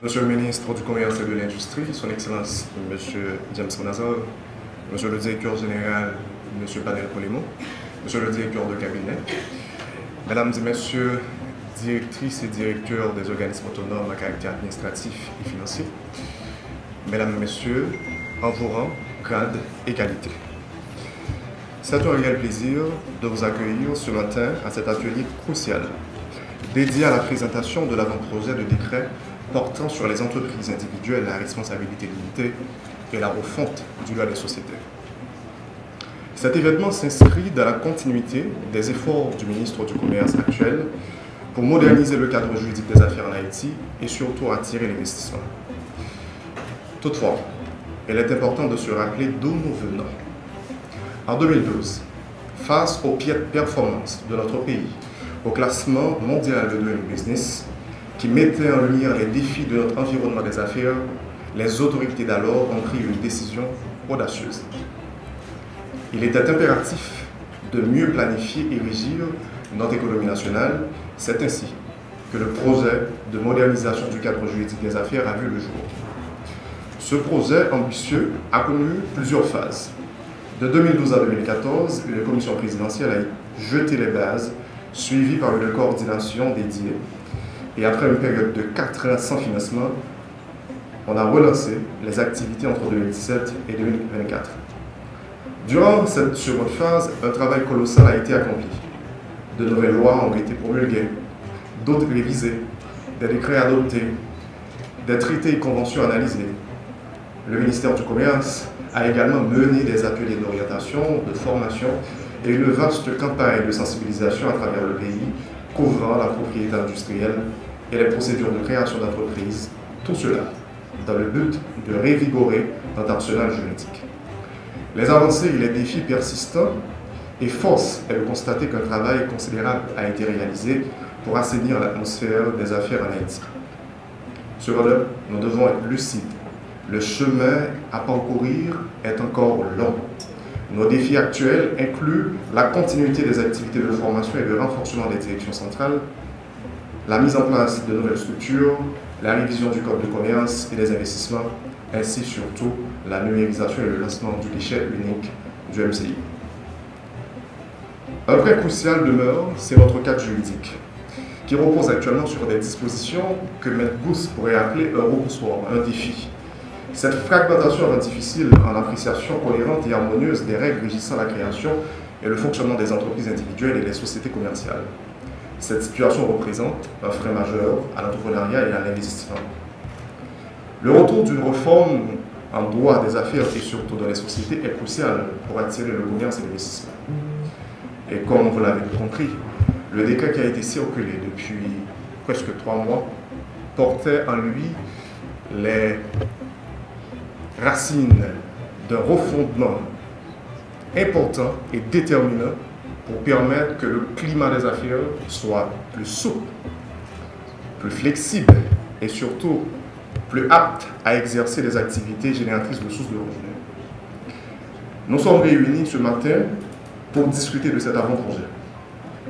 Monsieur le ministre du Commerce et de l'Industrie, Son Excellence M. James Bonazov, Monsieur le directeur général M. Panel Polemo, Monsieur le directeur de cabinet, Mesdames et Messieurs, directrices et directeurs des organismes autonomes à caractère administratif et financier, Mesdames et Messieurs, en vos rangs, grades et qualités. C'est un réel plaisir de vous accueillir ce matin à cet atelier crucial dédié à la présentation de l'avant-projet de décret portant sur les entreprises individuelles à responsabilité limitée et la refonte du droit des sociétés. Cet événement s'inscrit dans la continuité des efforts du ministre du Commerce actuel pour moderniser le cadre juridique des affaires en Haïti et surtout attirer l'investissement. Toutefois, il est important de se rappeler d'où nous venons. En 2012, face aux piètres performances de notre pays au classement mondial de Doing Business, qui mettait en lumière les défis de notre environnement des affaires, les autorités d'alors ont pris une décision audacieuse. Il était impératif de mieux planifier et régir notre économie nationale. C'est ainsi que le projet de modernisation du cadre juridique des affaires a vu le jour. Ce projet ambitieux a connu plusieurs phases. De 2012 à 2014, une commission présidentielle a jeté les bases, suivie par une coordination dédiée. Et après une période de 4 ans sans financement, on a relancé les activités entre 2017 et 2024. Durant cette seconde phase, un travail colossal a été accompli. De nouvelles lois ont été promulguées, d'autres révisées, des décrets adoptés, des traités et conventions analysés. Le ministère du Commerce a également mené des ateliers d'orientation, de formation et une vaste campagne de sensibilisation à travers le pays, couvrant la propriété industrielle et les procédures de création d'entreprises, tout cela dans le but de revigorer notre arsenal juridique. Les avancées et les défis persistants, et force est de constater qu'un travail considérable a été réalisé pour assainir l'atmosphère des affaires en Haïti. Cependant, nous devons être lucides. Le chemin à parcourir est encore long. Nos défis actuels incluent la continuité des activités de formation et de renforcement des directions centrales, la mise en place de nouvelles structures, la révision du code de commerce et des investissements, ainsi surtout la numérisation et le lancement du guichet unique du MCI. Un point crucial demeure, c'est notre cadre juridique, qui repose actuellement sur des dispositions que M. Gousse pourrait appeler un repoussoir, un défi. Cette fragmentation rend difficile en appréciation cohérente et harmonieuse des règles régissant la création et le fonctionnement des entreprises individuelles et des sociétés commerciales. Cette situation représente un frein majeur à l'entrepreneuriat et à l'investissement. Le retour d'une réforme en droit des affaires et surtout dans les sociétés est crucial pour attirer le commerce et l'investissement. Et comme vous l'avez compris, le décret qui a été circulé depuis presque 3 mois portait en lui les racines d'un refondement important et déterminant pour permettre que le climat des affaires soit plus souple, plus flexible et surtout plus apte à exercer des activités génératrices de sources de revenus. Nous sommes réunis ce matin pour discuter de cet avant-projet.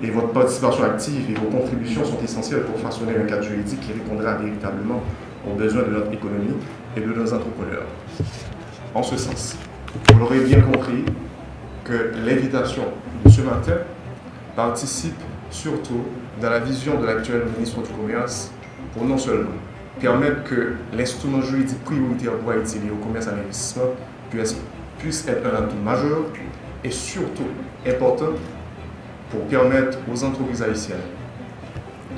Et votre participation active et vos contributions sont essentielles pour façonner un cadre juridique qui répondra véritablement aux besoins de notre économie et de nos entrepreneurs. En ce sens, vous l'aurez bien compris que l'invitation de ce matin participe surtout dans la vision de l'actuel ministre du Commerce pour non seulement permettre que l'instrument juridique prioritaire pour Haïti lié au commerce et à l'investissement puisse être un atout majeur et surtout important pour permettre aux entreprises haïtiennes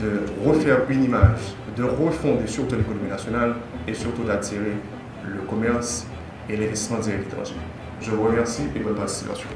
de refaire une image, de refonder surtout l'économie nationale et surtout d'attirer le commerce et l'investissement direct étranger. Je vous remercie et bonne participation.